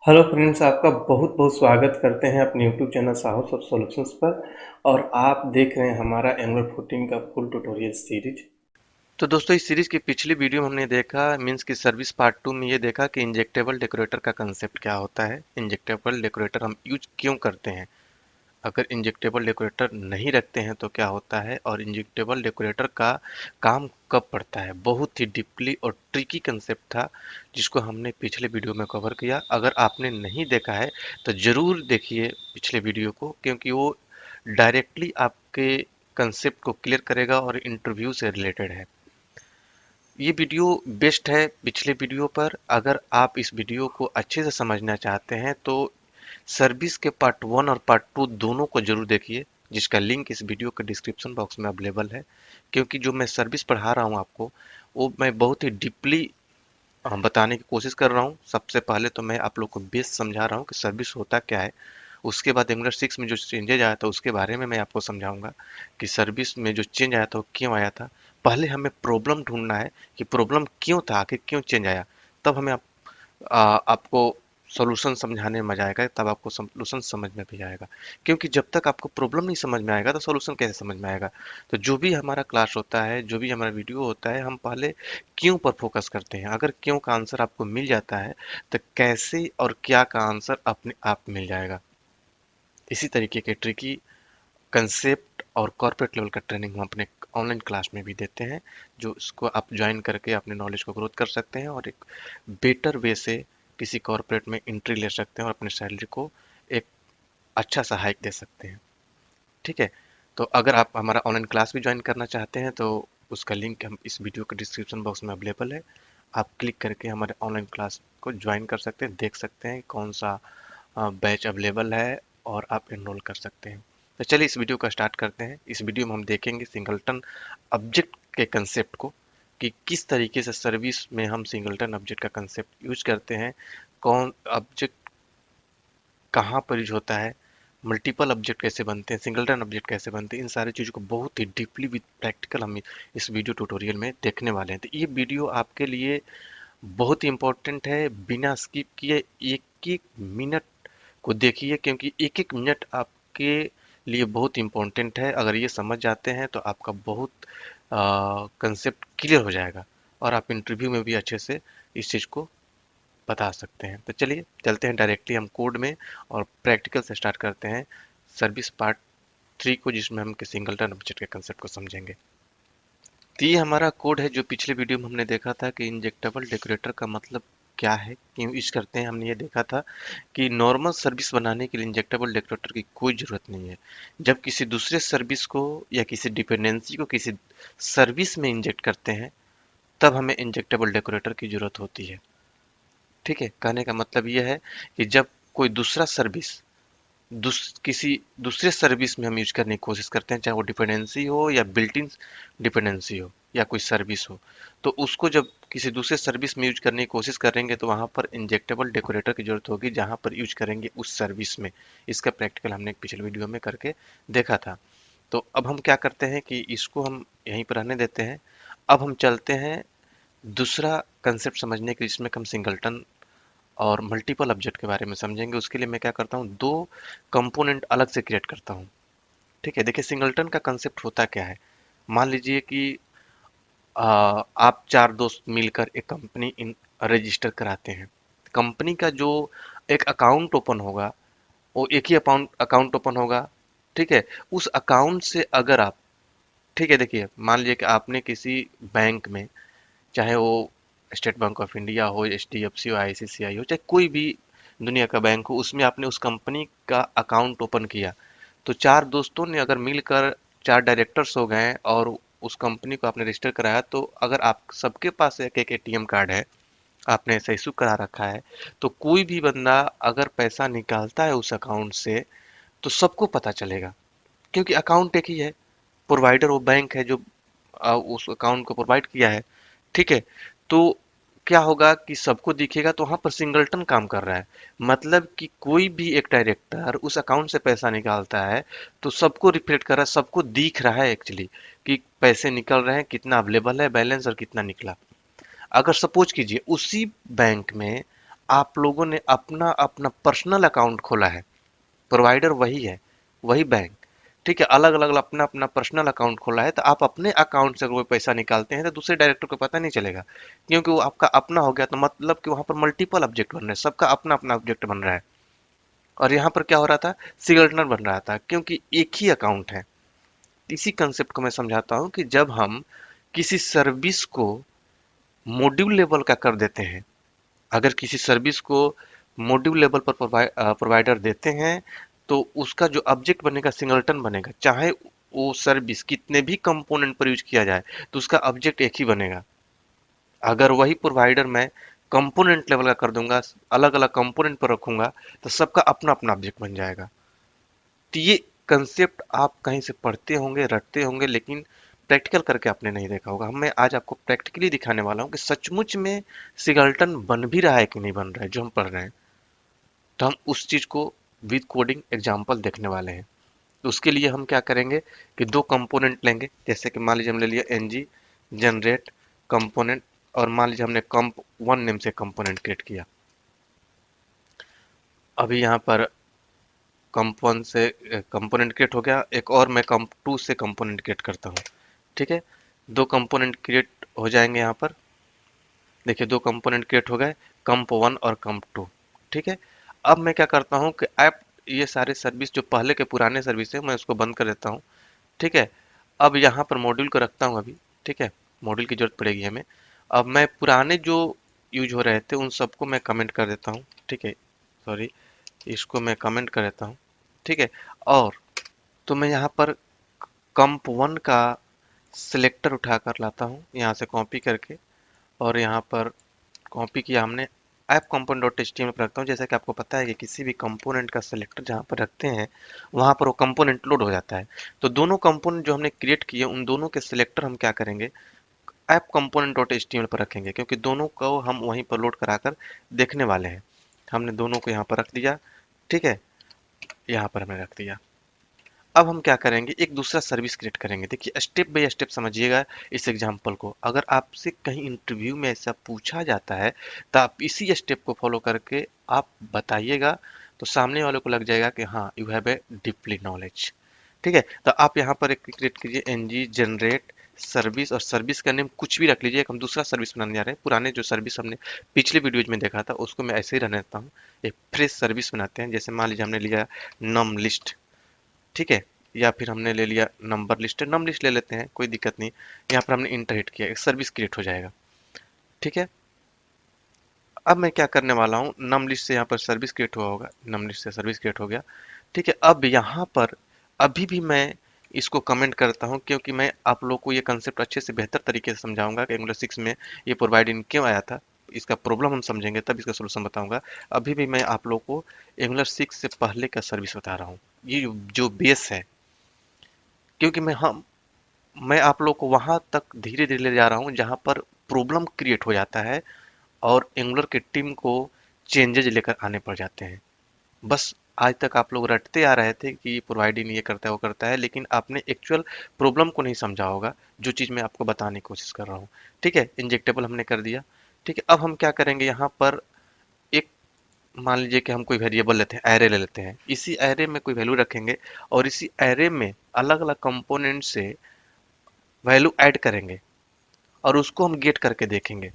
Hello friends, आपका बहुत बहुत स्वागत करते हैं अपने यूट्यूब चैनल साहस ऑफ सॉल्यूशंस पर। और आप देख रहे हैं हमारा एंगुलर 14 का फुल ट्यूटोरियल सीरीज। तो दोस्तों इस सीरीज की पिछली वीडियो में हमने देखा मींस की सर्विस पार्ट 2 में ये देखा कि इंजेक्टेबल डेकोरेटर का कंसेप्ट क्या होता है, इंजेक्टेबल डेकोरेटर हम यूज क्यों करते हैं, अगर इंजेक्टेबल डेकोरेटर नहीं रखते हैं तो क्या होता है, और इंजेक्टेबल डेकोरेटर का काम कब पड़ता है। बहुत ही डीपली और ट्रिकी कंसेप्ट था जिसको हमने पिछले वीडियो में कवर किया। अगर आपने नहीं देखा है तो ज़रूर देखिए पिछले वीडियो को, क्योंकि वो डायरेक्टली आपके कंसेप्ट को क्लियर करेगा और इंटरव्यू से रिलेटेड है। ये वीडियो बेस्ट है पिछले वीडियो पर। अगर आप इस वीडियो को अच्छे से समझना चाहते हैं तो सर्विस के पार्ट 1 और पार्ट 2 दोनों को जरूर देखिए, जिसका लिंक इस वीडियो के डिस्क्रिप्शन बॉक्स में अवेलेबल है। क्योंकि जो मैं सर्विस पढ़ा रहा हूँ आपको, वो मैं बहुत ही डीपली बताने की कोशिश कर रहा हूँ। सबसे पहले तो मैं आप लोग को बेस समझा रहा हूँ कि सर्विस होता क्या है। उसके बाद एंगुलर 6 में जो चेंजेज आया था उसके बारे में मैं आपको समझाऊंगा कि सर्विस में जो चेंज आया था वो क्यों आया था। पहले हमें प्रॉब्लम ढूंढना है कि प्रॉब्लम क्यों था, आखिर क्यों चेंज आया। तब हमें आपको सॉल्यूशन समझाने में मजा आएगा, तब आपको सॉल्यूशन समझ में भी आएगा। क्योंकि जब तक आपको प्रॉब्लम नहीं समझ में आएगा तो सॉल्यूशन कैसे समझ में आएगा। तो जो भी हमारा क्लास होता है, जो भी हमारा वीडियो होता है, हम पहले क्यों पर फोकस करते हैं। अगर क्यों का आंसर आपको मिल जाता है तो कैसे और क्या का आंसर अपने आप मिल जाएगा। इसी तरीके के ट्रिकी कंसेप्ट और कॉर्पोरेट लेवल का ट्रेनिंग हम अपने ऑनलाइन क्लास में भी देते हैं, जो इसको आप ज्वाइन करके अपने नॉलेज को ग्रोथ कर सकते हैं और एक बेटर वे से किसी कॉर्पोरेट में एंट्री ले सकते हैं और अपनी सैलरी को एक अच्छा सा हाइक दे सकते हैं। ठीक है। तो अगर आप हमारा ऑनलाइन क्लास भी ज्वाइन करना चाहते हैं तो उसका लिंक हम इस वीडियो के डिस्क्रिप्शन बॉक्स में अवेलेबल है। आप क्लिक करके हमारे ऑनलाइन क्लास को ज्वाइन कर सकते हैं, देख सकते हैं कौन सा बैच अवेलेबल है और आप एनरोल कर सकते हैं। तो चलिए इस वीडियो का स्टार्ट करते हैं। इस वीडियो में हम देखेंगे सिंगलटन ऑब्जेक्ट के कंसेप्ट को, कि किस तरीके से सर्विस में हम सिंगलटन ऑब्जेक्ट का कंसेप्ट यूज करते हैं, कौन ऑब्जेक्ट कहाँ पर यूज होता है, मल्टीपल ऑब्जेक्ट कैसे बनते हैं, सिंगलटन ऑब्जेक्ट कैसे बनते हैं। इन सारी चीज़ों को बहुत ही डीपली विद प्रैक्टिकल हम इस वीडियो ट्यूटोरियल में देखने वाले हैं। तो ये वीडियो आपके लिए बहुत ही इंपॉर्टेंट है। बिना स्किप किए एक एक मिनट को देखिए, क्योंकि एक एक मिनट आपके लिए बहुत इंपॉर्टेंट है। अगर ये समझ जाते हैं तो आपका बहुत कंसेप्ट क्लियर हो जाएगा और आप इंटरव्यू में भी अच्छे से इस चीज़ को बता सकते हैं। तो चलिए चलते हैं डायरेक्टली हम कोड में और प्रैक्टिकल से स्टार्ट करते हैं सर्विस पार्ट 3 को, जिसमें हम सिंगलटन ऑब्जेक्ट के कंसेप्ट को समझेंगे। तो ये हमारा कोड है जो पिछले वीडियो में हमने देखा था कि इंजेक्टेबल डेकोरेटर का मतलब क्या है, क्यों यूज करते हैं। हमने ये देखा था कि नॉर्मल सर्विस बनाने के लिए इंजेक्टेबल डेकोरेटर की कोई ज़रूरत नहीं है। जब किसी दूसरे सर्विस को या किसी डिपेंडेंसी को किसी सर्विस में इंजेक्ट करते हैं तब हमें इंजेक्टेबल डेकोरेटर की ज़रूरत होती है। ठीक है। कहने का मतलब ये है कि जब कोई दूसरा सर्विस किसी दूसरे सर्विस में हम यूज करने की कोशिश करते हैं, चाहे वो डिपेंडेंसी हो या बिल्ट इन डिपेंडेंसी हो या कोई सर्विस हो, तो उसको जब किसी दूसरे सर्विस में यूज करने की कोशिश करेंगे तो वहां पर इंजेक्टेबल डेकोरेटर की जरूरत होगी, जहां पर यूज करेंगे उस सर्विस में। इसका प्रैक्टिकल हमने एक पिछले वीडियो में करके देखा था। तो अब हम क्या करते हैं कि इसको हम यहीं पर रहने देते हैं। अब हम चलते हैं दूसरा कंसेप्ट समझने के, जिसमें हम सिंगलटन और मल्टीपल ऑब्जेक्ट के बारे में समझेंगे। उसके लिए मैं क्या करता हूँ, दो कंपोनेंट अलग से क्रिएट करता हूँ। ठीक है। देखिए सिंगलटन का कंसेप्ट होता क्या है। मान लीजिए कि आप चार दोस्त मिलकर एक कंपनी इन रजिस्टर कराते हैं। कंपनी का जो एक अकाउंट ओपन होगा वो एक ही अकाउंट अकाउंट ओपन होगा। ठीक है। उस अकाउंट से अगर आप, ठीक है, देखिए मान लीजिए कि आपने किसी बैंक में, चाहे वो स्टेट बैंक ऑफ इंडिया हो, एचडीएफसी हो, आईसीआईसीआई हो, चाहे कोई भी दुनिया का बैंक हो, उसमें आपने उस कंपनी का अकाउंट ओपन किया। तो चार दोस्तों ने अगर मिलकर चार डायरेक्टर्स हो गए और उस कंपनी को आपने रजिस्टर कराया, तो अगर आप सबके पास एक एक एटीएम कार्ड है, आपने ऐसा इशू करा रखा है, तो कोई भी बंदा अगर पैसा निकालता है उस अकाउंट से तो सबको पता चलेगा, क्योंकि अकाउंट एक ही है। प्रोवाइडर वो बैंक है जो उस अकाउंट को प्रोवाइड किया है। ठीक है। तो क्या होगा कि सबको दिखेगा, तो वहां पर सिंगलटन काम कर रहा है। मतलब कि कोई भी एक डायरेक्टर उस अकाउंट से पैसा निकालता है तो सबको रिफ्लेक्ट कर रहा है, सबको दिख रहा है एक्चुअली कि पैसे निकल रहे हैं, कितना अवेलेबल है बैलेंस और कितना निकला। अगर सपोज कीजिए उसी बैंक में आप लोगों ने अपना अपना पर्सनल अकाउंट खोला है, प्रोवाइडर वही है, वही बैंक, ठीक है, अलग अलग अपना अपना पर्सनल अकाउंट खोला है, तो आप अपने अकाउंट से अगर कोई पैसा निकालते हैं तो दूसरे डायरेक्टर को पता नहीं चलेगा, क्योंकि वो आपका अपना हो गया, तो मतलब कि वहां पर मल्टीपल ऑब्जेक्ट बन रहे हैं, सबका अपना अपना ऑब्जेक्ट बन रहा है। और यहाँ पर क्या हो रहा था, सिगरेटनर बन रहा था, क्योंकि एक ही अकाउंट है। इसी कंसेप्ट को मैं समझाता हूँ कि जब हम किसी सर्विस को मॉड्यूल लेवल का कर देते हैं, अगर किसी सर्विस को मॉड्यूल लेवल पर प्रोवाइडर देते हैं, तो उसका जो ऑब्जेक्ट बनेगा सिंगलटन बनेगा, चाहे वो सर्विस कितने भी कंपोनेंट पर यूज किया जाए, तो उसका ऑब्जेक्ट एक ही बनेगा। अगर वही प्रोवाइडर मैं कंपोनेंट लेवल का कर दूंगा, अलग अलग कंपोनेंट पर रखूंगा, तो सबका अपना अपना ऑब्जेक्ट बन जाएगा। तो ये कंसेप्ट आप कहीं से पढ़ते होंगे, रटते होंगे, लेकिन प्रैक्टिकल करके आपने नहीं देखा होगा। हम मैं आज आपको प्रैक्टिकली दिखाने वाला हूँ कि सचमुच में सिगल्टन बन भी रहा है कि नहीं बन रहा है जो हम पढ़ रहे हैं। तो हम उस चीज को विद कोडिंग एग्जाम्पल देखने वाले हैं। तो उसके लिए हम क्या करेंगे कि दो कंपोनेंट लेंगे, जैसे कि मान लीजिए हमने लिया एनजी जनरेट कंपोनेंट, और मान लीजिए हमने कंप वन नेम से कंपोनेंट क्रिएट किया। अभी यहाँ पर कंप वन से कंपोनेंट क्रिएट हो गया, एक और मैं कंप टू से कंपोनेंट क्रिएट करता हूँ। ठीक है, दो कंपोनेंट क्रिएट हो जाएंगे यहाँ पर। देखिए दो कंपोनेंट क्रिएट हो गए, कंप वन और कंप टू। ठीक है, अब मैं क्या करता हूँ कि ऐप, ये सारे सर्विस जो पहले के पुराने सर्विस है मैं उसको बंद कर देता हूँ। ठीक है, अब यहाँ पर मॉड्यूल को रखता हूँ अभी। ठीक है, मॉड्यूल की जरूरत पड़ेगी हमें। अब मैं पुराने जो यूज हो रहे थे उन सबको मैं कमेंट कर देता हूँ। ठीक है, सॉरी, इसको मैं कमेंट कर देता हूँ। ठीक है, और तो मैं यहाँ पर कंप वन का सिलेक्टर उठा कर लाता हूँ यहाँ से कॉपी करके, और यहाँ पर कॉपी किया हमने, ऐप कंपोनेंट डॉट एचटीएमएल पर रखता हूँ। जैसा कि आपको पता है कि किसी भी कंपोनेंट का सिलेक्टर जहाँ पर रखते हैं वहाँ पर वो कंपोनेंट लोड हो जाता है। तो दोनों कंपोनेंट जो हमने क्रिएट किए उन दोनों के सिलेक्टर हम क्या करेंगे, ऐप कंपोनेंट डॉट एचटीएमएल पर रखेंगे, क्योंकि दोनों को हम वहीं पर लोड कराकर देखने वाले हैं। हमने दोनों को यहाँ पर रख दिया। ठीक है, यहाँ पर हमने रख दिया। अब हम क्या करेंगे, एक दूसरा सर्विस क्रिएट करेंगे। देखिए स्टेप बाय स्टेप समझिएगा इस एग्जांपल को। अगर आपसे कहीं इंटरव्यू में ऐसा पूछा जाता है तो आप इसी स्टेप को फॉलो करके आप बताइएगा, तो सामने वाले को लग जाएगा कि हाँ you have a deeply knowledge. ठीक है, तो आप यहाँ पर एक क्रिएट कीजिए एनजी जनरेट सर्विस, और सर्विस का नेम कुछ भी रख लीजिए। एक हम दूसरा सर्विस बनाने जा रहे हैं, पुराने जो सर्विस हमने पिछले वीडियोज में देखा था उसको मैं ऐसे ही रहने देता हूँ। एक फ्रेश सर्विस बनाते हैं, जैसे मान लीजिए हमने लिया नम लिस्ट। ठीक है, या फिर हमने ले लिया नंबर लिस्ट, नम लिस्ट ले लेते हैं, कोई दिक्कत नहीं। यहाँ पर हमने इंटर हिट किया, एक सर्विस क्रिएट हो जाएगा। ठीक है, अब मैं क्या करने वाला हूँ, नम लिस्ट से यहाँ पर सर्विस क्रिएट हुआ होगा, नम लिस्ट से सर्विस क्रिएट हो गया। ठीक है, अब यहाँ पर अभी भी मैं इसको कमेंट करता हूँ, क्योंकि मैं आप लोग को ये कंसेप्ट अच्छे से बेहतर तरीके से समझाऊंगा कि एंगुलर 6 में ये प्रोवाइड इन क्यों आया था। इसका प्रॉब्लम हम समझेंगे तब इसका सोल्यूशन बताऊंगा। अभी भी मैं आप लोग को एंगुलर 6 से पहले का सर्विस बता रहा हूँ, ये जो बेस है, क्योंकि मैं आप लोग को वहां तक धीरे धीरे ले जा रहा हूं जहां पर प्रॉब्लम क्रिएट हो जाता है और एंगुलर की टीम को चेंजेज लेकर आने पड़ जाते हैं। बस आज तक आप लोग रटते आ रहे थे कि प्रोवाइडिंग ये करता है वो करता है, लेकिन आपने एक्चुअल प्रॉब्लम को नहीं समझा होगा, जो चीज़ मैं आपको बताने की कोशिश कर रहा हूँ। ठीक है, इंजेक्टेबल हमने कर दिया। ठीक है, अब हम क्या करेंगे, यहाँ पर एक, मान लीजिए कि हम कोई वेरिएबल लेते हैं, एरे ले लेते हैं, इसी एरे में कोई वैल्यू रखेंगे, और इसी एरे में अलग अलग कंपोनेंट से वैल्यू ऐड करेंगे और उसको हम गेट करके देखेंगे।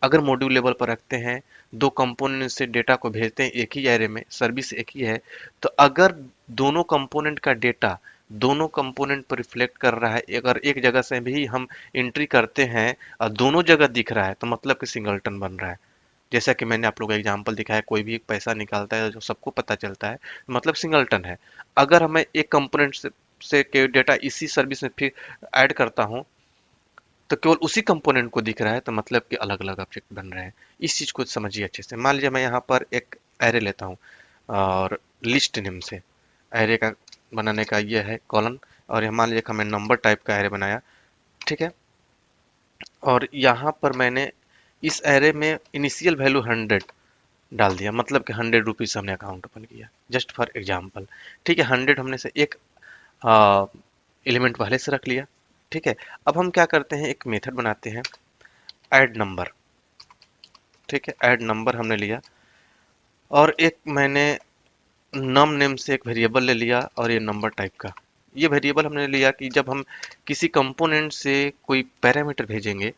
अगर मॉड्यूल लेवल पर रखते हैं, दो कंपोनेंट से डेटा को भेजते हैं एक ही एरे में, सर्विस एक ही है, तो अगर दोनों कंपोनेंट का डेटा दोनों कंपोनेंट पर रिफ्लेक्ट कर रहा है, अगर एक जगह से भी हम एंट्री करते हैं और दोनों जगह दिख रहा है, तो मतलब कि सिंगलटन बन रहा है। जैसा कि मैंने आप लोगों को एग्जांपल दिखाया, कोई भी पैसा निकालता है जो सबको पता चलता है, मतलब सिंगलटन है। अगर हमें एक कंपोनेंट से के डेटा इसी सर्विस में फिर ऐड करता हूँ, तो केवल उसी कंपोनेंट को दिख रहा है, तो मतलब कि अलग अलग ऑब्जेक्ट बन रहे हैं। इस चीज को समझिए अच्छे से। मान लीजिए मैं यहाँ पर एक एरे लेता हूँ और लिस्ट नेम से, एरे का बनाने का ये है कॉलन, और यहाँ मान लीजिए कि हमने नंबर टाइप का एरे बनाया। ठीक है, और यहाँ पर मैंने इस एरे में इनिशियल वैल्यू 100 डाल दिया, मतलब कि 100 रुपीज हमने अकाउंट ओपन किया, जस्ट फॉर एग्जाम्पल। ठीक है, 100 हमने से एक एलिमेंट पहले से रख लिया। ठीक है, अब हम क्या करते हैं, एक मेथड बनाते हैं ऐड नंबर। ठीक है, ऐड नंबर हमने लिया, और एक मैंने नम नेम से एक वेरिएबल ले लिया, और ये नंबर टाइप का। ये वेरिएबल हमने लिया कि जब हम किसी कंपोनेंट से कोई पैरामीटर भेजेंगे,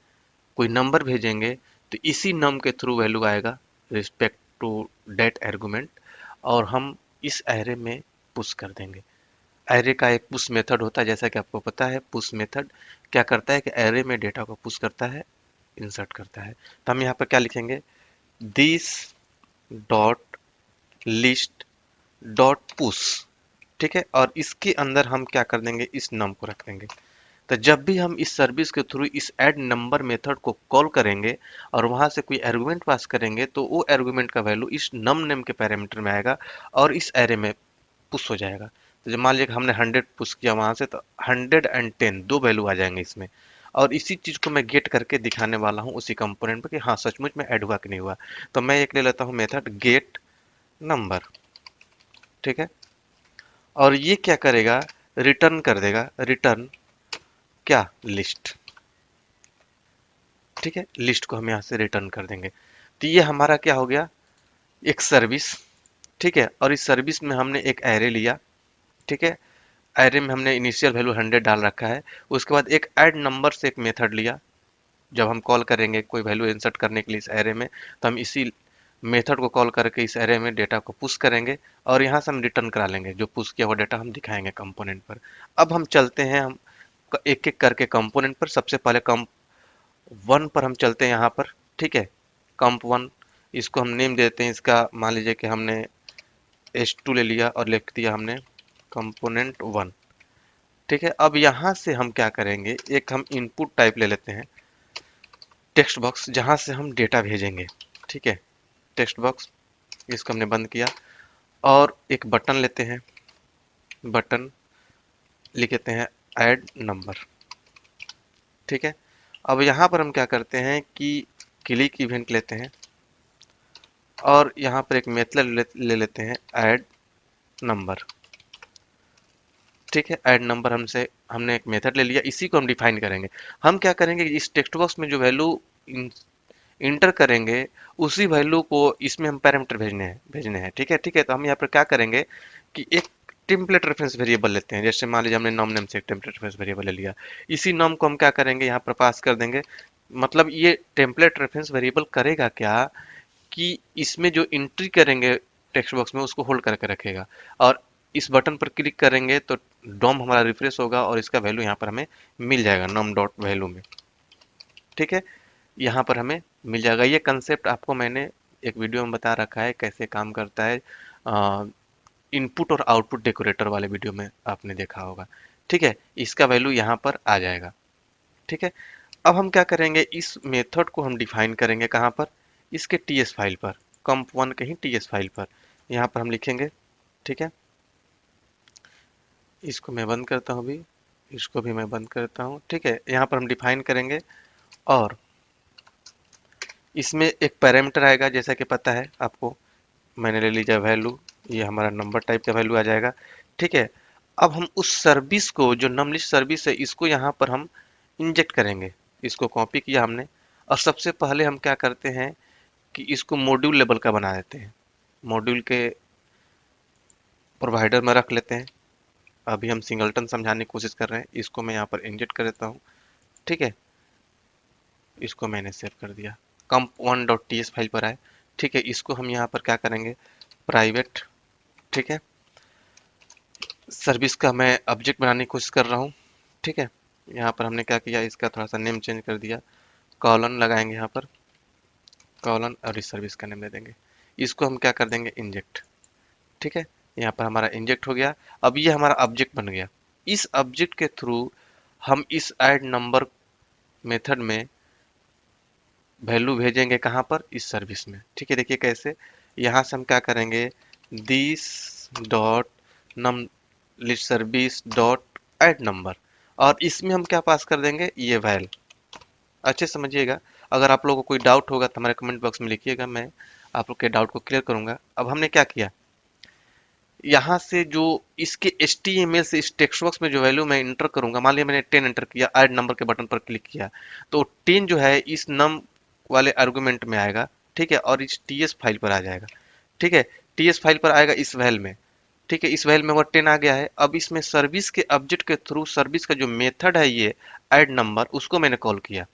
कोई नंबर भेजेंगे, तो इसी नम के थ्रू वैल्यू आएगा रिस्पेक्ट टू डेट आर्गुमेंट, और हम इस एरे में पुश कर देंगे। एरे का एक पुश मेथड होता है, जैसा कि आपको पता है। पुश मेथड क्या करता है कि एरे में डेटा को पुश करता है, इंसर्ट करता है। तो हम यहाँ पर क्या लिखेंगे, this dot list dot push, ठीक है, और इसके अंदर हम क्या कर देंगे, इस नम को रख देंगे। तो जब भी हम इस सर्विस के थ्रू इस ऐड नंबर मेथड को कॉल करेंगे और वहां से कोई आर्गुमेंट पास करेंगे, तो वो आर्गुमेंट का वैल्यू इस नम नेम के पैरामीटर में आएगा और इस एरे में पुश हो जाएगा। तो जब मान लिया कि हमने 100 पुश किया वहां से, तो 110 दो वैल्यू आ जाएंगे इसमें। और इसी चीज को मैं गेट करके दिखाने वाला हूँ उसी कंपोनेंट पे कि हाँ सचमुच में ऐड हुआ कि नहीं हुआ। तो मैं एक ले लेता हूँ मेथड गेट नंबर, ठीक है, और ये क्या करेगा, रिटर्न कर देगा, रिटर्न क्या, लिस्ट, ठीक है, लिस्ट को हम यहाँ से रिटर्न कर देंगे। तो ये हमारा क्या हो गया, एक सर्विस, ठीक है, और इस सर्विस में हमने एक एरे लिया, ठीक है, एरे में हमने इनिशियल वैल्यू 100 डाल रखा है। उसके बाद एक ऐड नंबर से एक मेथड लिया, जब हम कॉल करेंगे कोई वैल्यू इंसर्ट करने के लिए इस एरे में, तो हम इसी मेथड को कॉल करके इस एरे में डेटा को पुश करेंगे, और यहाँ से हम रिटर्न करा लेंगे जो पुश किया हुआ डेटा हम दिखाएंगे कंपोनेंट पर। अब हम चलते हैं, हम एक एक करके कंपोनेंट पर। सबसे पहले कंप वन पर हम चलते हैं यहाँ पर, ठीक है, कंप वन, इसको हम नेम देते हैं, इसका मान लीजिए कि हमने h2 ले लिया और लिख दिया हमने कंपोनेंट वन, ठीक है। अब यहाँ से हम क्या करेंगे, एक हम इनपुट टाइप ले लेते हैं, टेक्स्ट बॉक्स, जहाँ से हम डेटा भेजेंगे, ठीक है, टेक्स्ट बॉक्स, इसको हमने बंद किया, और एक बटन लेते हैं, बटन लिखते हैं ऐड नंबर, ठीक है। अब यहाँ पर हम क्या करते हैं कि क्लिक इवेंट लेते हैं, और यहाँ पर एक मेथड ले लेते हैं ऐड नंबर, ठीक है। ऐड नंबर हमने एक मेथड ले लिया, इसी को हम डिफाइन करेंगे। हम क्या करेंगे, इस टेक्स्ट बॉक्स में जो वैल्यू इंटर करेंगे, उसी वैल्यू को इसमें हम पैरामीटर भेजने हैं, ठीक है, ठीक है। तो हम यहाँ पर क्या करेंगे कि एक टेम्पलेट रेफरेंस वेरिएबल लेते हैं, जैसे मान लीजिए हमने नॉम नेम से एक टेम्पलेट रेफरेंस वेरिएबल ले लिया, इसी नॉम को हम क्या करेंगे, यहाँ पर पास कर देंगे। मतलब ये टेम्पलेट रेफरेंस वेरिएबल करेगा क्या कि इसमें जो एंट्री करेंगे टेक्स्ट बॉक्स में, उसको होल्ड करके रखेगा, और इस बटन पर क्लिक करेंगे तो डॉम हमारा रिफ्रेश होगा और इसका वैल्यू यहाँ पर हमें मिल जाएगा नम डॉट वैल्यू में, ठीक है, यहाँ पर हमें मिल जाएगा। ये कंसेप्ट आपको मैंने एक वीडियो में बता रखा है कैसे काम करता है, इनपुट और आउटपुट डेकोरेटर वाले वीडियो में आपने देखा होगा, ठीक है। इसका वैल्यू यहाँ पर आ जाएगा, ठीक है। अब हम क्या करेंगे, इस मेथड को हम डिफाइन करेंगे कहाँ पर, इसके टीएस फाइल पर, कंप वन के ही टीएस फाइल पर, यहाँ पर हम लिखेंगे, ठीक है। इसको मैं बंद करता हूँ अभी, इसको भी मैं बंद करता हूँ, ठीक है। यहाँ पर हम डिफाइन करेंगे, और इसमें एक पैरामीटर आएगा, जैसा कि पता है आपको, मैंने ले लीजिए वैल्यू, ये हमारा नंबर टाइप का वैल्यू आ जाएगा, ठीक है। अब हम उस सर्विस को, जो नमलिस्ट सर्विस है, इसको यहाँ पर हम इंजेक्ट करेंगे। इसको कॉपी किया हमने, और सबसे पहले हम क्या करते हैं कि इसको मॉड्यूल लेवल का बना देते हैं, मॉड्यूल के प्रोवाइडर में रख लेते हैं। अभी हम सिंगलटन समझाने की कोशिश कर रहे हैं, इसको मैं यहाँ पर इंजेक्ट कर देता हूँ, ठीक है। इसको मैंने सेव कर दिया, कंप one dot T S file पर आए, ठीक है। इसको हम यहाँ पर क्या करेंगे, प्राइवेट, ठीक है, सर्विस का मैं ऑब्जेक्ट बनाने की कोशिश कर रहा हूँ, ठीक है। यहाँ पर हमने क्या किया, इसका थोड़ा सा नेम चेंज कर दिया, कॉलन लगाएंगे यहाँ पर, कॉलन, और इस सर्विस का नेम दे देंगे। इसको हम क्या कर देंगे, इंजेक्ट, ठीक है। यहाँ पर हमारा इंजेक्ट हो गया। अब ये हमारा ऑब्जेक्ट बन गया। इस ऑब्जेक्ट के थ्रू हम इस ऐड नंबर मेथड में वैल्यू भेजेंगे कहाँ पर, इस सर्विस में, ठीक है। देखिए कैसे, यहाँ से हम क्या करेंगे, this dot num list service dot add number, और इसमें हम क्या पास कर देंगे, ये वैल। अच्छे से समझिएगा, अगर आप लोगों को कोई डाउट होगा तो हमारे कमेंट बॉक्स में लिखिएगा, मैं आप लोग के डाउट को क्लियर करूंगा। अब हमने क्या किया, यहाँ से जो इसके HTML से इस टेक्स्ट बॉक्स में जो वैल्यू मैं इंटर करूंगा, मान लिया मैंने 10 एंटर किया, ऐड नंबर के बटन पर क्लिक किया, तो 10 जो है इस नम वाले आर्गुमेंट में आएगा, ठीक है, और इस टीएस फाइल पर आ जाएगा। ठीक है, टीएस फाइल पर आएगा इस वैल में। ठीक है, इस वैल में वर्ड 10 आ गया है। अब इसमें सर्विस के ऑब्जेक्ट के थ्रू सर्विस का जो मेथड है ये ऐड नंबर, उसको मैंने कॉल किया।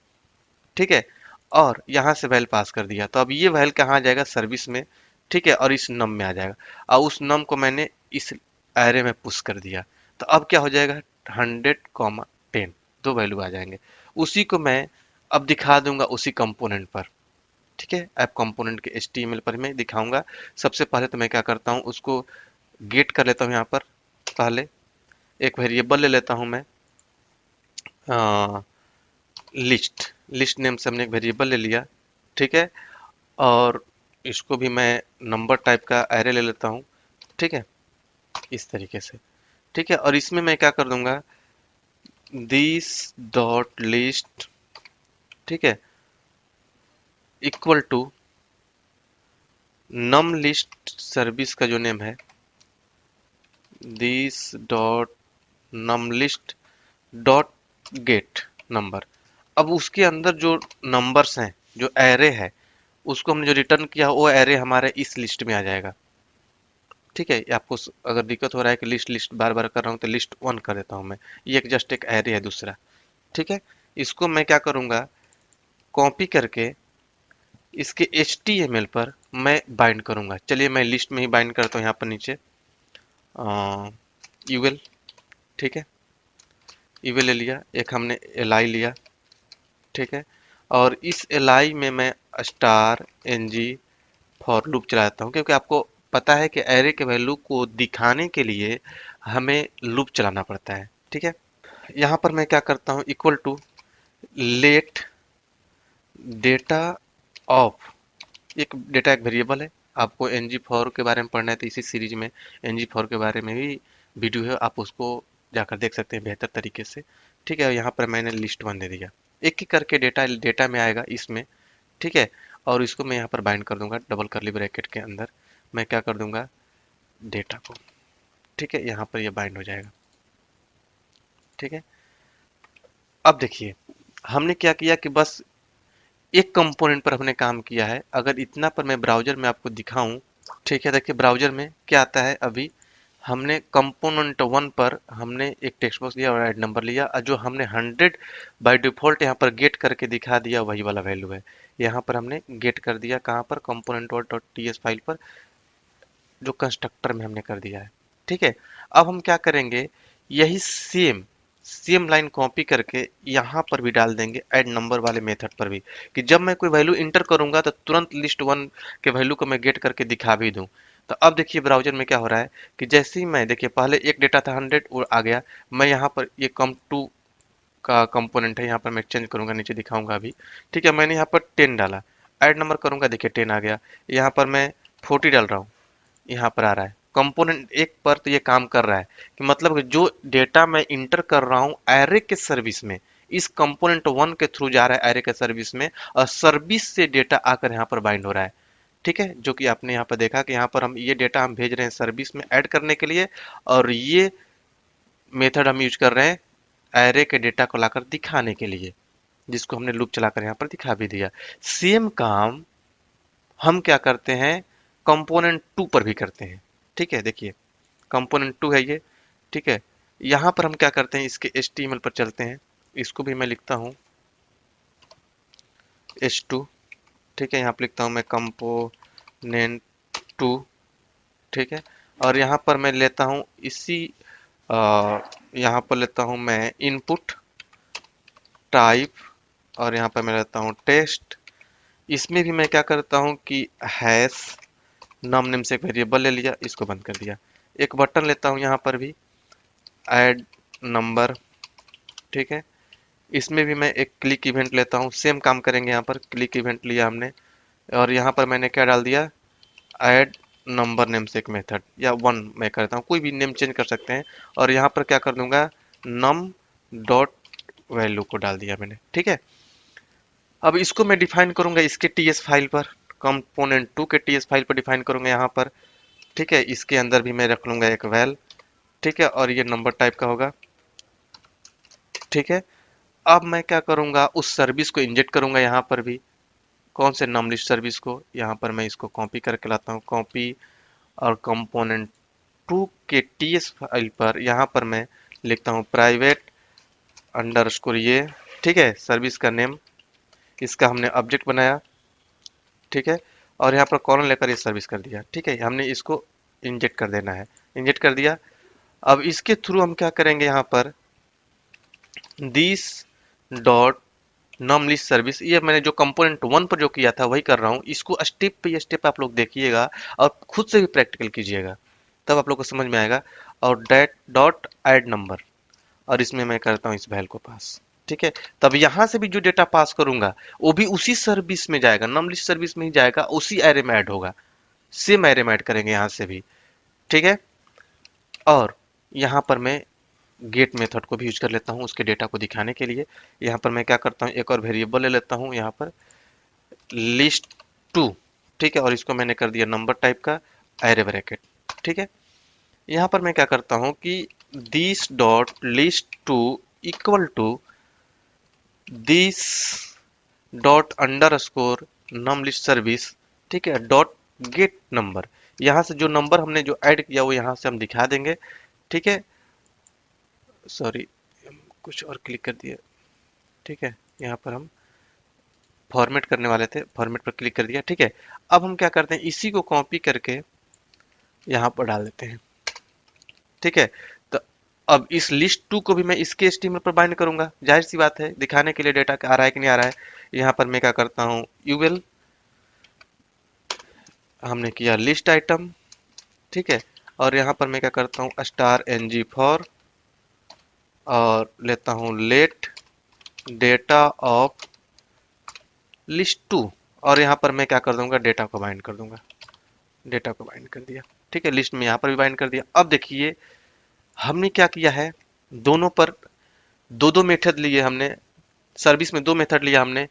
ठीक है, और यहाँ से वैल पास कर दिया, तो अब ये वैल कहाँ आ जाएगा, सर्विस में। ठीक है, और इस नम में आ जाएगा, और उस नम को मैंने इस एरे में पुश कर दिया। तो अब क्या हो जाएगा, 100, 10 दो वैल्यू आ जाएंगे। उसी को मैं अब दिखा दूंगा उसी कंपोनेंट पर। ठीक है, ऐप कंपोनेंट के HTML पर मैं दिखाऊंगा। सबसे पहले तो मैं क्या करता हूँ, उसको गेट कर लेता हूँ। यहाँ पर पहले एक वेरिएबल ले लेता हूँ मैं, लिस्ट। लिस्ट नेम से हमने एक वेरिएबल ले लिया। ठीक है, और इसको भी मैं नंबर टाइप का एरे ले लेता हूँ। ठीक है, इस तरीके से। ठीक है, और इसमें मैं क्या कर दूंगा, दिस डॉट लिस्ट, ठीक है, equal to num list service का जो नेम है, this dot num list dot get number. अब उसके अंदर जो नंबर्स हैं, जो एरे है, उसको हमने जो रिटर्न किया वो एरे हमारे इस लिस्ट में आ जाएगा। ठीक है, ये आपको अगर दिक्कत हो रहा है कि लिस्ट लिस्ट बार बार कर रहा हूँ, तो लिस्ट 1 कर देता हूँ मैं। ये एक जस्ट एक एरे है दूसरा। ठीक है, इसको मैं क्या करूँगा, कॉपी करके इसके HTML पर मैं बाइंड करूँगा। चलिए मैं लिस्ट में ही बाइंड करता हूँ, यहाँ पर नीचे यूएल। ठीक है, यूएल ले लिया, एक हमने एलआई लिया। ठीक है, और इस एलआई में मैं स्टार एनजी फॉर लूप चलाता हूँ, क्योंकि आपको पता है कि एरे के वैल्यू को दिखाने के लिए हमें लूप चलाना पड़ता है। ठीक है, यहाँ पर मैं क्या करता हूँ, equal to let data of, एक डेटा एक वेरिएबल है। आपको एनजी फॉर के बारे में पढ़ना है तो इसी सीरीज में एनजी फॉर के बारे में भी वीडियो है, आप उसको जाकर देख सकते हैं बेहतर तरीके से। ठीक है, यहाँ पर मैंने लिस्ट 1 दे दिया। एक एक करके डेटा डेटा में आएगा इसमें। ठीक है, और इसको मैं यहाँ पर बाइंड कर दूंगा डबल करली ब्रैकेट के अंदर। मैं क्या कर दूंगा, डेटा को। ठीक है, यहाँ पर ये बाइंड हो जाएगा। ठीक है, अब देखिए हमने क्या किया कि बस एक कंपोनेंट पर हमने काम किया है। अगर इतना पर मैं ब्राउजर में आपको दिखाऊं, ठीक है, देखिए ब्राउजर में क्या आता है। अभी हमने कंपोनेंट 1 पर हमने एक टेक्स्ट बॉक्स लिया और ऐड नंबर लिया, और जो हमने 100 बाय डिफॉल्ट यहाँ पर गेट करके दिखा दिया वही वाला वैल्यू है। यहाँ पर हमने गेट कर दिया, कहाँ पर, कंपोनेंट डॉट टीएस फाइल पर, जो कंस्ट्रक्टर में हमने कर दिया है। ठीक है, अब हम क्या करेंगे, यही सेम सेम लाइन कॉपी करके यहाँ पर भी डाल देंगे ऐड नंबर वाले मेथड पर भी, कि जब मैं कोई वैल्यू इंटर करूंगा तो तुरंत लिस्ट 1 के वैल्यू को मैं गेट करके दिखा भी दूं। तो अब देखिए ब्राउजर में क्या हो रहा है कि जैसे ही मैं, देखिए पहले एक डेटा था 100 और आ गया। मैं यहाँ पर ये कम टू का कंपोनेंट है, यहाँ पर मैं चेंज करूंगा, नीचे दिखाऊंगा अभी। ठीक है, मैंने यहाँ पर 10 डाला, ऐड नंबर करूंगा, देखिए 10 आ गया। यहाँ पर मैं 40 डाल रहा हूँ, यहाँ पर आ रहा है। कंपोनेंट एक पर तो ये काम कर रहा है कि मतलब कि जो डेटा मैं इंटर कर रहा हूँ एरे के सर्विस में, इस कंपोनेंट 1 के थ्रू जा रहा है एरे के सर्विस में, और सर्विस से डेटा आकर यहाँ पर बाइंड हो रहा है। ठीक है, जो कि आपने यहाँ पर देखा कि यहाँ पर हम ये डेटा हम भेज रहे हैं सर्विस में ऐड करने के लिए, और ये मेथड हम यूज कर रहे हैं एरे के डेटा को लाकर दिखाने के लिए, जिसको हमने लूप चलाकर यहाँ पर दिखा भी दिया। सेम काम हम क्या करते हैं, कंपोनेंट 2 पर भी करते हैं। ठीक है, देखिए कंपोनेंट 2 है ये। ठीक है, यहाँ पर हम क्या करते हैं, इसके HTML पर चलते हैं। इसको भी मैं लिखता हूँ H2। ठीक है, यहाँ पर लिखता हूँ मैं कंपोनेंट 2। ठीक है, और यहाँ पर मैं लेता हूँ इसी यहाँ पर लेता हूँ मैं इनपुट टाइप, और यहाँ पर मैं लेता हूँ टेस्ट। इसमें भी मैं क्या करता हूँ कि हैश नम नेम से एक वेरिएबल ले लिया, इसको बंद कर दिया। एक बटन लेता हूँ यहाँ पर भी, ऐड नंबर। ठीक है, इसमें भी मैं एक क्लिक इवेंट लेता हूँ, सेम काम करेंगे। यहाँ पर क्लिक इवेंट लिया हमने, और यहाँ पर मैंने क्या डाल दिया, ऐड नंबर नेम से एक मेथड, या 1 मैं करता हूँ, कोई भी नेम चेंज कर सकते हैं। और यहाँ पर क्या कर दूंगा, नम डॉट वैल्यू को डाल दिया मैंने। ठीक है, अब इसको मैं डिफाइन करूंगा इसके टीएस फाइल पर, कंपोनेंट 2 के टीएस फाइल पर डिफाइन करूंगा यहाँ पर। ठीक है, इसके अंदर भी मैं रख लूंगा एक वैल। ठीक है, और ये नंबर टाइप का होगा। ठीक है, अब मैं क्या करूंगा, उस सर्विस को इंजेक्ट करूंगा यहाँ पर भी, कौन से नॉन लिस्ट सर्विस को, यहाँ पर मैं इसको कॉपी करके लाता हूँ, कॉपी, और कंपोनेंट 2 के टीएस फाइल पर यहाँ पर मैं लिखता हूँ प्राइवेट अंडरस्कोर ये, ठीक है, सर्विस का नेम, इसका हमने ऑब्जेक्ट बनाया, ठीक है, और यहाँ पर कॉलन लेकर ये सर्विस कर दिया, ठीक है, हमने इसको इंजेक्ट कर देना है, इंजेक्ट कर दिया। अब इसके थ्रू हम क्या करेंगे, यहाँ पर this dot non list service, ये मैंने जो कंपोनेंट 1 पर जो किया था वही कर रहा हूँ, इसको स्टेप पे स्टेप आप लोग देखिएगा और खुद से भी प्रैक्टिकल कीजिएगा, तब आप लोग को समझ में आएगा। और डेट डॉट ऐड नंबर, और इसमें मैं करता हूँ इस वैल्यू को पास, ठीक है। तब यहाँ से भी जो डेटा पास करूंगा वो भी उसी सर्विस में जाएगा, नॉन लिस्ट सर्विस में ही जाएगा, उसी एरे में ऐड होगा, सेम एरे में ऐड करेंगे यहाँ से भी, ठीक है। और यहाँ पर मैं गेट मेथड को भी यूज कर लेता हूँ उसके डेटा को दिखाने के लिए। यहाँ पर मैं क्या करता हूँ, एक और वेरिएबल ले लेता हूँ यहाँ पर लिस्ट 2, ठीक है, और इसको मैंने कर दिया नंबर टाइप का एरे ब्रैकेट, ठीक है। यहाँ पर मैं क्या करता हूँ कि this dot list 2 equal to this dot underscore num list service, ठीक है, डॉट गेट नंबर, यहाँ से जो नंबर हमने जो ऐड किया वो यहाँ से हम दिखा देंगे, ठीक है। सॉरी, कुछ और क्लिक कर दिया, ठीक है, यहाँ पर हम फॉर्मेट करने वाले थे, फॉर्मेट पर क्लिक कर दिया, ठीक है। अब हम क्या करते हैं, इसी को कॉपी करके यहाँ पर डाल देते हैं, ठीक है। तो अब इस लिस्ट 2 को भी मैं इसके एचटीएमएल पर बाइंड करूंगा, जाहिर सी बात है, दिखाने के लिए डेटा आ रहा है कि नहीं आ रहा है। यहाँ पर मैं क्या करता हूँ, यूएल हमने किया लिस्ट आइटम, ठीक है, और यहाँ पर मैं क्या करता हूँ स्टार एनजी फॉर, और लेता हूँ लेट डेटा ऑफ लिस्ट 2, और यहाँ पर मैं क्या कर दूंगा, डेटा को बाइंड कर दूंगा, डेटा को बाइंड कर दिया, ठीक है, लिस्ट में यहाँ पर भी बाइंड कर दिया। अब देखिए हमने क्या किया है, दोनों पर दो दो मेथड लिए हमने, सर्विस में दो मेथड लिया हमने,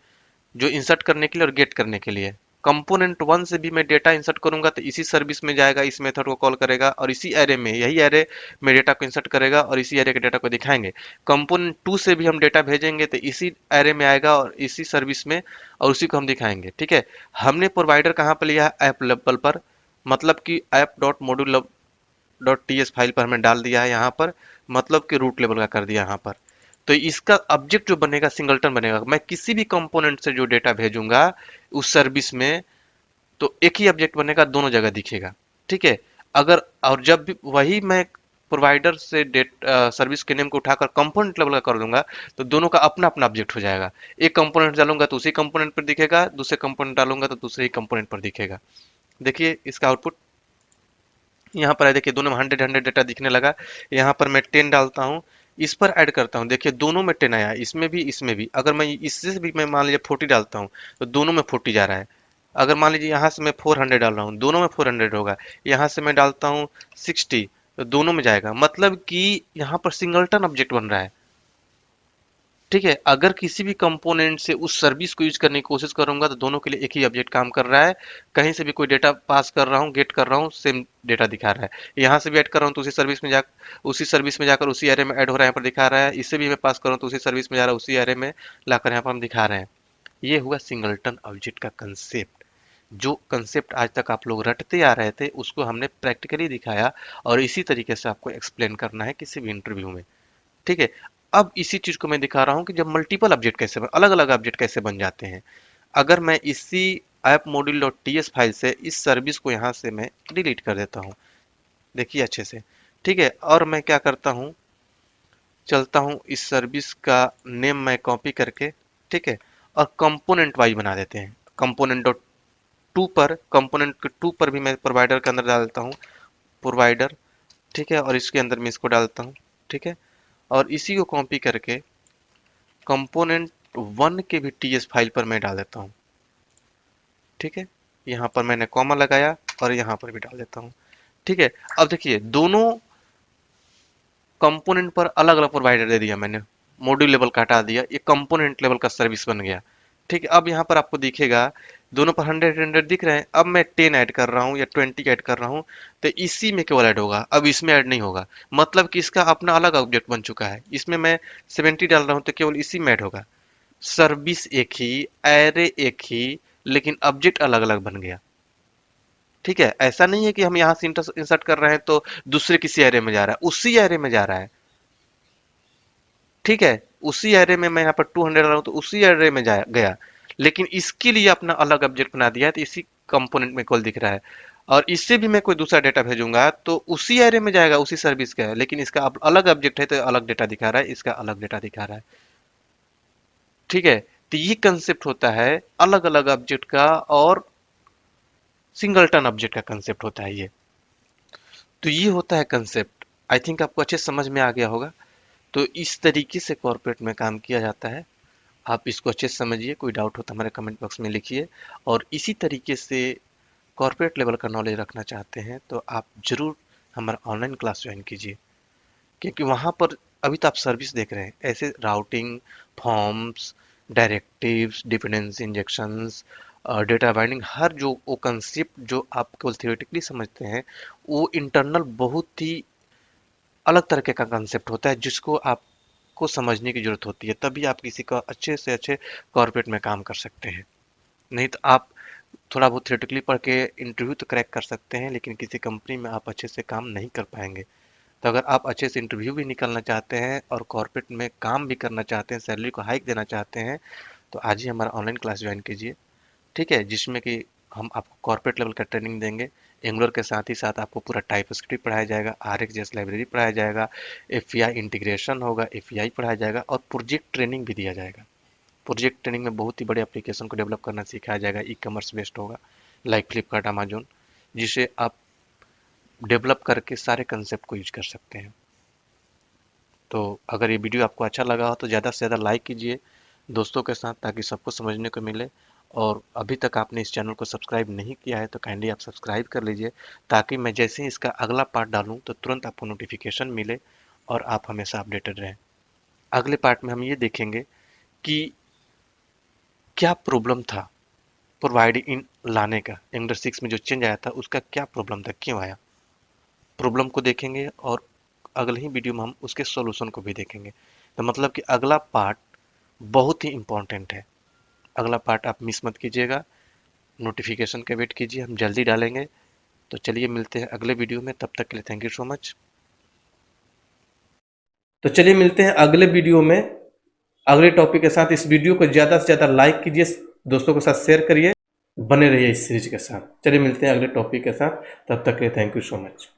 जो इंसर्ट करने के लिए और गेट करने के लिए। कंपोनेंट 1 से भी मैं डेटा इंसर्ट करूंगा तो इसी सर्विस में जाएगा, इस मेथड को कॉल करेगा और इसी एरे में, यही एरे में डेटा को इंसर्ट करेगा और इसी एरे के डेटा को दिखाएंगे। कंपोनेंट 2 से भी हम डेटा भेजेंगे तो इसी एरे में आएगा और इसी सर्विस में, और उसी को हम दिखाएंगे, ठीक है। हमने प्रोवाइडर कहाँ पर लिया है, ऐप लेवल पर, मतलब कि app dot module dot TS file पर हमने डाल दिया है यहाँ पर, मतलब कि रूट लेवल का कर दिया यहाँ पर। तो इसका ऑब्जेक्ट जो बनेगा सिंगलटन बनेगा, मैं किसी भी कंपोनेंट से जो डेटा भेजूंगा उस सर्विस में तो एक ही ऑब्जेक्ट बनेगा, दोनों जगह दिखेगा, ठीक है। अगर और जब भी वही मैं प्रोवाइडर से डेट सर्विस के नेम को उठाकर कंपोनेंट लेवल का कर दूंगा तो दोनों का अपना अपना ऑब्जेक्ट हो जाएगा। एक कंपोनेंट डालूंगा तो उसी कंपोनेंट पर दिखेगा, दूसरे कंपोनेंट डालूंगा तो दूसरे ही कंपोनेंट पर दिखेगा। देखिए इसका आउटपुट यहाँ पर है, देखिए दोनों में 100 डेटा दिखने लगा। यहाँ पर मैं 10 डालता हूँ, इस पर ऐड करता हूँ, देखिए दोनों में 10 आया, इसमें भी इसमें भी। अगर मैं इससे भी मैं मान लीजिए 40 डालता हूँ तो दोनों में 40 जा रहा है। अगर मान लीजिए यहाँ से मैं 400 डाल रहा हूँ, दोनों में 400 होगा। यहाँ से मैं डालता हूँ 60 तो दोनों में जाएगा, मतलब कि यहाँ पर सिंगलटन ऑब्जेक्ट बन रहा है, ठीक है। अगर किसी भी कंपोनेंट से उस सर्विस को यूज करने की कोशिश करूंगा तो दोनों के लिए एक ही ऑब्जेक्ट काम कर रहा है। कहीं से भी कोई डेटा पास कर रहा हूँ, गेट कर रहा हूँ, सेम डेटा दिखा रहा है। यहाँ से भी ऐड कर रहा हूँ तो उसी सर्विस में जाकर उसी एरे में ऐड हो रहा है, यहाँ पर दिखा रहा है। इससे भी मैं पास कर रहा हूँ तो उसी सर्विस में जा रहा है, उसी एरे में लाकर यहाँ पर हम दिखा रहे हैं। ये हुआ सिंगलटन ऑब्जेक्ट का कंसेप्ट। जो कंसेप्ट आज तक आप लोग रटते आ रहे थे उसको हमने प्रैक्टिकली दिखाया, और इसी तरीके से आपको एक्सप्लेन करना है किसी भी इंटरव्यू में, ठीक है। अब इसी चीज को मैं दिखा रहा हूं कि जब मल्टीपल ऑब्जेक्ट कैसे अलग अलग ऑब्जेक्ट कैसे बन जाते हैं। अगर मैं इसी app module dot TS file से इस सर्विस को यहां से मैं डिलीट कर देता हूं, देखिए अच्छे से, ठीक है। और मैं क्या करता हूं, चलता हूं इस सर्विस का नेम मैं कॉपी करके, ठीक है, और कंपोनेंट वाइज बना देते हैं। कंपोनेंट डॉट टू पर, कंपोनेंट टू पर भी मैं प्रोवाइडर के अंदर डालता हूँ प्रोवाइडर, ठीक है, और इसके अंदर मैं इसको डालता हूँ, ठीक है। और इसी को कॉपी करके कंपोनेंट 1 के भी टीएस फाइल पर मैं डाल देता हूँ, ठीक है। यहाँ पर मैंने कॉमा लगाया और यहाँ पर भी डाल देता हूँ, ठीक है। अब देखिए दोनों कंपोनेंट पर अलग अलग प्रोवाइडर दे दिया मैंने, मॉड्यूल लेवल का हटा दिया, ये कंपोनेंट लेवल का सर्विस बन गया, ठीक है। अब यहाँ पर आपको दिखेगा दोनों पर 100 दिख रहे हैं। अब मैं 10 ऐड कर रहा हूँ या 20 ऐड कर रहा हूँ तो इसी में केवल ऐड होगा, अब इसमें ऐड नहीं होगा, मतलब कि इसका अपना अलग ऑब्जेक्ट बन चुका है। इसमें मैं 70 डाल रहा हूँ तो केवल इसी में ऐड होगा। सर्विस एक ही, एरे एक ही, लेकिन ऑब्जेक्ट अलग अलग बन गया। ठीक है, ऐसा नहीं है कि हम यहाँ से इंसर्ट कर रहे हैं तो दूसरे किसी एरे में जा रहा है, उसी एरे में जा रहा है। ठीक है, उसी एरे में मैं यहाँ पर 200 डाला हूँ तो उसी एरे में गया, लेकिन इसके लिए अपना अलग ऑब्जेक्ट बना दिया है तो इसी कंपोनेंट में कॉल दिख रहा है। और इससे भी मैं कोई दूसरा डेटा भेजूंगा तो उसी एरे में जाएगा, उसी सर्विस का है, लेकिन इसका अलग ऑब्जेक्ट है तो अलग डेटा दिखा रहा है, इसका अलग डेटा दिखा रहा है। ठीक है, तो ये कंसेप्ट होता है अलग अलग ऑब्जेक्ट का, और सिंगलटन ऑब्जेक्ट का कंसेप्ट होता है ये। तो ये होता है कंसेप्ट। आई थिंक आपको अच्छे समझ में आ गया होगा। तो इस तरीके से कॉर्पोरेट में काम किया जाता है। आप इसको अच्छे से समझिए, कोई डाउट हो तो हमारे कमेंट बॉक्स में लिखिए। और इसी तरीके से कॉर्पोरेट लेवल का नॉलेज रखना चाहते हैं तो आप जरूर हमारा ऑनलाइन क्लास ज्वाइन कीजिए, क्योंकि वहाँ पर अभी तो आप सर्विस देख रहे हैं, ऐसे routing, forms, directives, dependency injections, data binding, हर जो वो कंसेप्ट जो आप केवल थियोरेटिकली समझते हैं, वो इंटरनल बहुत ही अलग तरीके का कंसेप्ट होता है, जिसको आपको समझने की जरूरत होती है, तभी आप किसी का अच्छे से अच्छे कॉर्पोरेट में काम कर सकते हैं। नहीं तो आप थोड़ा बहुत थियोरेटिकली पढ़ के इंटरव्यू तो क्रैक कर सकते हैं, लेकिन किसी कंपनी में आप अच्छे से काम नहीं कर पाएंगे। तो अगर आप अच्छे से इंटरव्यू भी निकालना चाहते हैं और कॉर्पोरेट में काम भी करना चाहते हैं, सैलरी को हाइक देना चाहते हैं, तो आज ही हमारा ऑनलाइन क्लास ज्वाइन कीजिए। ठीक है, जिसमें कि हम आपको कॉर्पोरेट लेवल का ट्रेनिंग देंगे। एंगुलर के साथ ही साथ आपको पूरा टाइप स्क्रिप्ट पढ़ाया जाएगा, RxJS लाइब्रेरी पढ़ाया जाएगा, एफआई इंटीग्रेशन होगा, एफआई पढ़ाया जाएगा, और प्रोजेक्ट ट्रेनिंग भी दिया जाएगा। प्रोजेक्ट ट्रेनिंग में बहुत ही बड़े एप्लीकेशन को डेवलप करना सिखाया जाएगा, ई कॉमर्स बेस्ड होगा, लाइक फ्लिपकार्ट, अमेजोन, जिसे आप डेवलप करके सारे कंसेप्ट को यूज कर सकते हैं। तो अगर ये वीडियो आपको अच्छा लगा हो तो ज़्यादा से ज़्यादा लाइक कीजिए दोस्तों के साथ, ताकि सबको समझने को मिले। और अभी तक आपने इस चैनल को सब्सक्राइब नहीं किया है तो काइंडली आप सब्सक्राइब कर लीजिए, ताकि मैं जैसे ही इसका अगला पार्ट डालूं तो तुरंत आपको नोटिफिकेशन मिले और आप हमेशा अपडेटेड रहें। अगले पार्ट में हम ये देखेंगे कि क्या प्रॉब्लम था प्रोवाइड इन लाने का, एंगुलर 6 में जो चेंज आया था उसका क्या प्रॉब्लम था, क्यों आया, प्रॉब्लम को देखेंगे, और अगले ही वीडियो में हम उसके सॉल्यूशन को भी देखेंगे। तो मतलब कि अगला पार्ट बहुत ही इंपॉर्टेंट है। अगला पार्ट आप मिस मत कीजिएगा, नोटिफिकेशन का वेट कीजिए, हम जल्दी डालेंगे। तो चलिए मिलते हैं अगले वीडियो में, तब तक के लिए थैंक यू सो मच। तो चलिए मिलते हैं अगले वीडियो में अगले टॉपिक के साथ। इस वीडियो को ज़्यादा से ज़्यादा लाइक कीजिए, दोस्तों के साथ शेयर करिए, बने रहिए इस सीरीज के साथ। चलिए मिलते हैं अगले टॉपिक के साथ, तब तक के लिए थैंक यू सो मच।